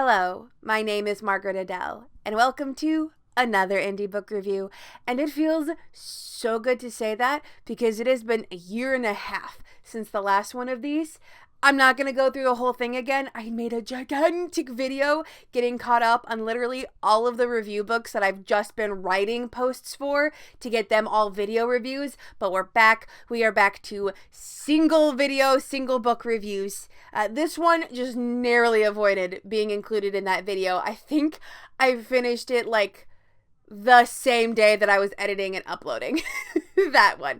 Hello, my name is Margaret Adele, and welcome to another indie book review. And it feels so good to say that because it has been a year and a half since the last one of these. I'm not going to go through the whole thing again. I made a gigantic video getting caught up on literally all of the review books that I've just been writing posts for to get them all video reviews. But we're back. We are back to single video, single book reviews. This one just narrowly avoided being included in that video. I think I finished it like the same day that I was editing and uploading that one.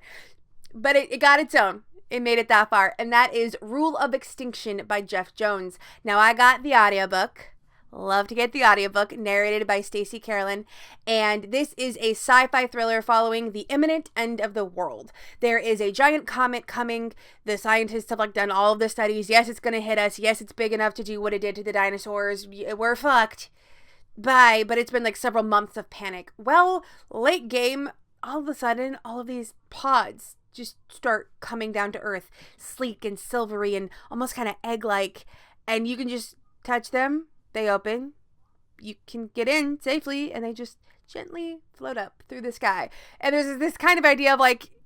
But it got its own. It made it that far, and that is Rule of Extinction by Geoff Jones. Now, I got the audiobook. Love to get the audiobook, narrated by Stacey Carolyn, and this is a sci-fi thriller following the imminent end of the world. There is a giant comet coming. The scientists have done all of the studies. Yes, it's going to hit us. Yes, it's big enough to do what it did to the dinosaurs. We're fucked. Bye. But it's been several months of panic. Well, late game, all of a sudden, all of these pods just start coming down to earth, sleek and silvery and almost kind of egg-like, and you can just touch them, they open, you can get in safely, and they just gently float up through the sky. And there's this kind of idea of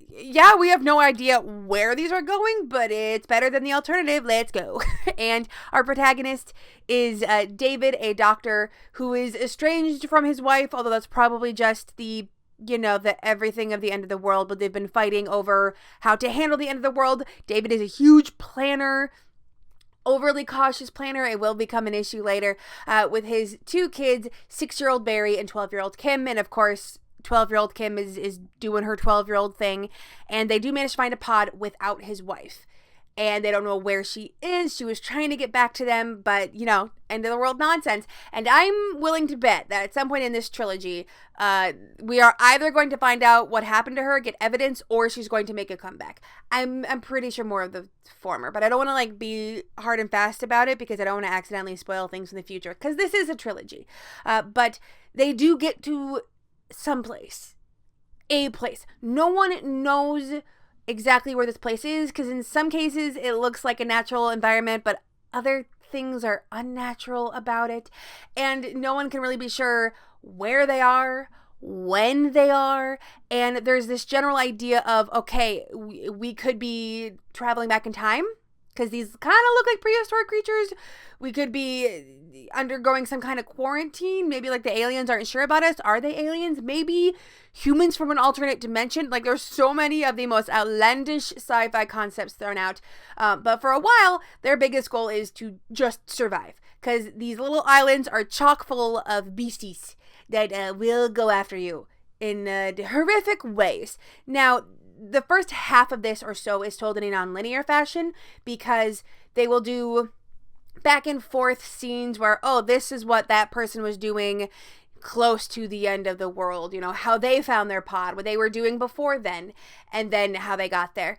yeah, we have no idea where these are going, but it's better than the alternative, let's go. And our protagonist is David, a doctor who is estranged from his wife, although that's probably just the everything of the end of the world, but they've been fighting over how to handle the end of the world. David is a huge planner, overly cautious planner. It will become an issue later with his two kids, 6-year-old Barry and 12-year-old Kim. And of course, 12-year-old Kim is doing her 12-year-old thing. And they do manage to find a pod without his wife. And they don't know where she is. She was trying to get back to them, but, end of the world nonsense. And I'm willing to bet that at some point in this trilogy, we are either going to find out what happened to her, get evidence, or she's going to make a comeback. I'm pretty sure more of the former, but I don't want to be hard and fast about it because I don't want to accidentally spoil things in the future, because this is a trilogy. But they do get to someplace, a place. No one knows exactly where this place is, because in some cases it looks like a natural environment, but other things are unnatural about it, and no one can really be sure where they are, when they are. And there's this general idea of, okay, we could be traveling back in time, because these kind of look like prehistoric creatures. We could be undergoing some kind of quarantine. Maybe the aliens aren't sure about us. Are they aliens? Maybe humans from an alternate dimension. There's so many of the most outlandish sci-fi concepts thrown out. But for a while, their biggest goal is to just survive, because these little islands are chock full of beasties that will go after you in horrific ways. Now, the first half of this or so is told in a non-linear fashion, because they will do back and forth scenes where, this is what that person was doing close to the end of the world, how they found their pod, what they were doing before then, and then how they got there.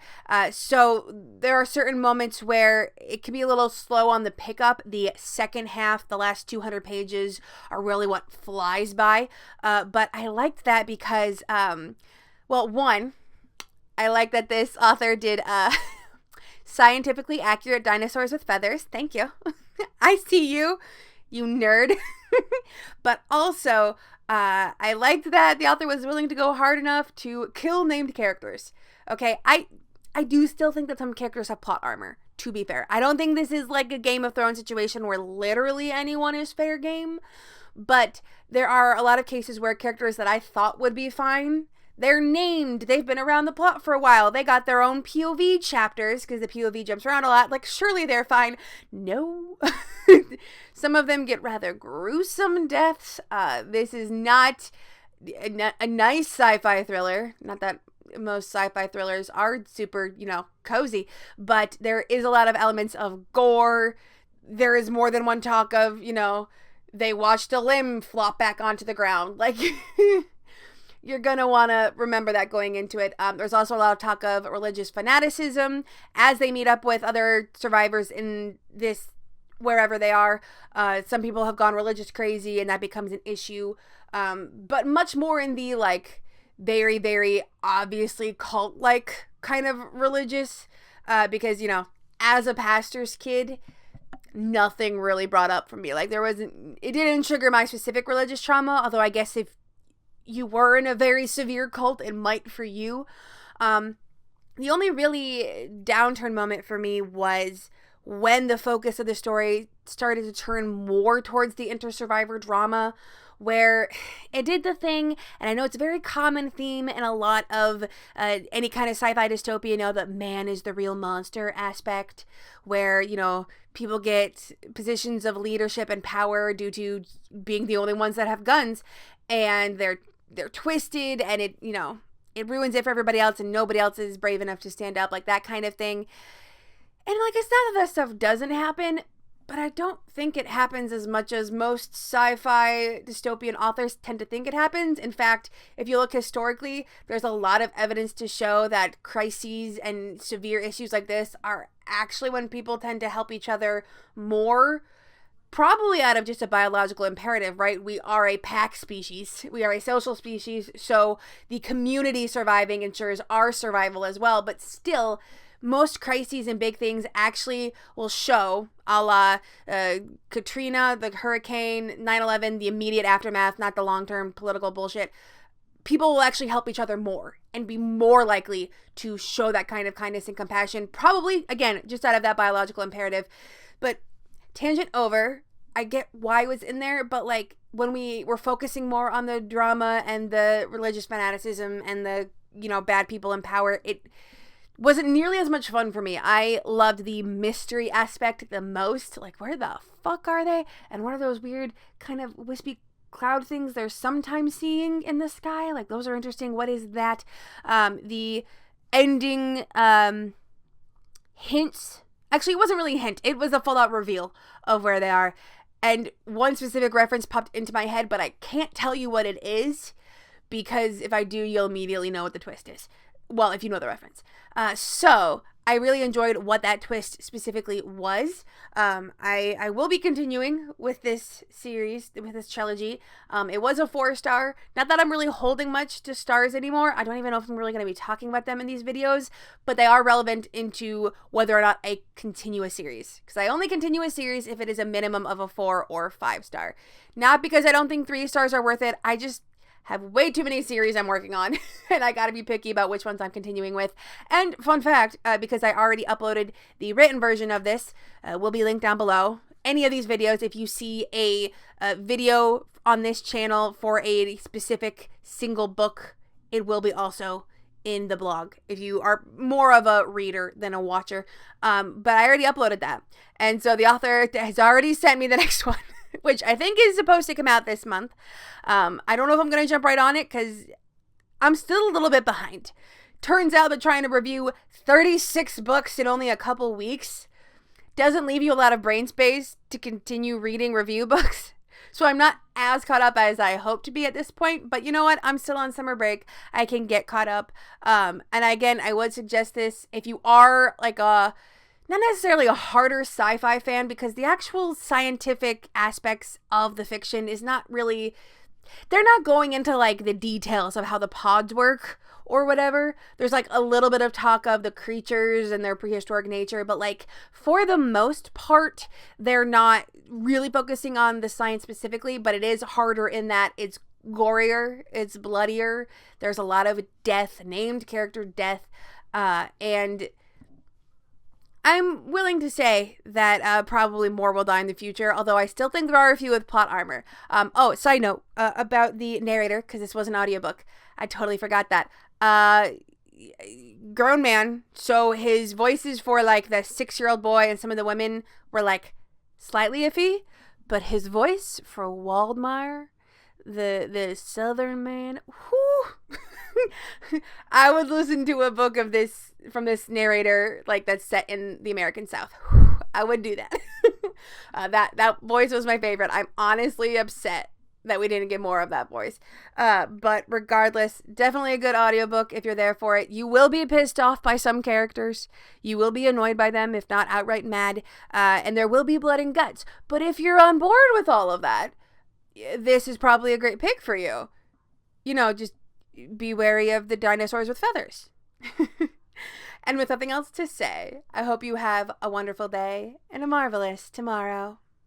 So there are certain moments where it can be a little slow on the pickup. The second half, the last 200 pages, are really what flies by. But I liked that because, one, I like that this author did scientifically accurate dinosaurs with feathers. Thank you. I see you, you nerd. But also, I liked that the author was willing to go hard enough to kill named characters. Okay, I do still think that some characters have plot armor, to be fair. I don't think this is like a Game of Thrones situation where literally anyone is fair game. But there are a lot of cases where characters that I thought would be fine, they're named. They've been around the plot for a while. They got their own POV chapters because the POV jumps around a lot. Surely they're fine. No. Some of them get rather gruesome deaths. This is not a nice sci-fi thriller. Not that most sci-fi thrillers are super, cozy. But there is a lot of elements of gore. There is more than one talk of, they watched a limb flop back onto the ground. You're going to want to remember that going into it. There's also a lot of talk of religious fanaticism as they meet up with other survivors in this, wherever they are. Some people have gone religious crazy and that becomes an issue. But much more in the very, very obviously cult-like kind of religious. Because, as a pastor's kid, nothing really brought up for me. Like, it didn't trigger my specific religious trauma, although I guess if you were in a very severe cult, it might for you. The only really downturn moment for me was when the focus of the story started to turn more towards the inter-survivor drama, where it did the thing, and I know it's a very common theme in a lot of any kind of sci-fi dystopia, that man is the real monster aspect, where, people get positions of leadership and power due to being the only ones that have guns, and they're twisted, and it ruins it for everybody else, and nobody else is brave enough to stand up, like that kind of thing. And like, it's not that stuff doesn't happen, but I don't think it happens as much as most sci-fi dystopian authors tend to think it happens. In fact, if you look historically, there's a lot of evidence to show that crises and severe issues like this are actually when people tend to help each other more, probably out of just a biological imperative, right? We are a pack species. We are a social species, so the community surviving ensures our survival as well, but still, most crises and big things actually will show, a la Katrina, the hurricane, 9/11, the immediate aftermath, not the long-term political bullshit. People will actually help each other more and be more likely to show that kind of kindness and compassion, probably, again, just out of that biological imperative. But tangent over, I get why it was in there, but like, when we were focusing more on the drama and the religious fanaticism and the, bad people in power, it wasn't nearly as much fun for me. I loved the mystery aspect the most. Like, where the fuck are they? And what are those weird kind of wispy cloud things they're sometimes seeing in the sky? Like, those are interesting. What is that? The ending hints. Actually, it wasn't really a hint. It was a full-out reveal of where they are. And one specific reference popped into my head, but I can't tell you what it is, because if I do, you'll immediately know what the twist is. Well, if you know the reference. So I really enjoyed what that twist specifically was. I will be continuing with this series, with this trilogy. It was a 4-star. Not that I'm really holding much to stars anymore. I don't even know if I'm really going to be talking about them in these videos, but they are relevant into whether or not I continue a series. Because I only continue a series if it is a minimum of a 4 or 5-star. Not because I don't think 3 stars are worth it. I just have way too many series I'm working on, and I gotta be picky about which ones I'm continuing with. And fun fact, because I already uploaded the written version of this, will be linked down below. Any of these videos, if you see a video on this channel for a specific single book, it will be also in the blog if you are more of a reader than a watcher. But I already uploaded that, and so the author has already sent me the next one, which I think is supposed to come out this month. I don't know if I'm going to jump right on it because I'm still a little bit behind. Turns out that trying to review 36 books in only a couple weeks doesn't leave you a lot of brain space to continue reading review books. So I'm not as caught up as I hope to be at this point, but you know what? I'm still on summer break. I can get caught up. And again, I would suggest this if you are like not necessarily a harder sci-fi fan, because the actual scientific aspects of the fiction is not really, they're not going into like the details of how the pods work or whatever. There's like a little bit of talk of the creatures and their prehistoric nature, but like for the most part, they're not really focusing on the science specifically, but it is harder in that it's gorier, it's bloodier. There's a lot of death, named character death, and I'm willing to say that probably more will die in the future, although I still think there are a few with plot armor. Side note about the narrator, because this was an audiobook. I totally forgot that. Grown man, so his voices for like the 6-year-old boy and some of the women were like slightly iffy, but his voice for Waldmeier, the southern man, whoo, I would listen to a book of this from this narrator like that's set in the American South. I would do that. That voice was my favorite. I'm honestly upset that we didn't get more of that voice. But regardless, definitely a good audiobook if you're there for it. You will be pissed off by some characters. You will be annoyed by them, if not outright mad. And there will be blood and guts. But if you're on board with all of that, this is probably a great pick for you. Just be wary of the dinosaurs with feathers. And with nothing else to say, I hope you have a wonderful day and a marvelous tomorrow.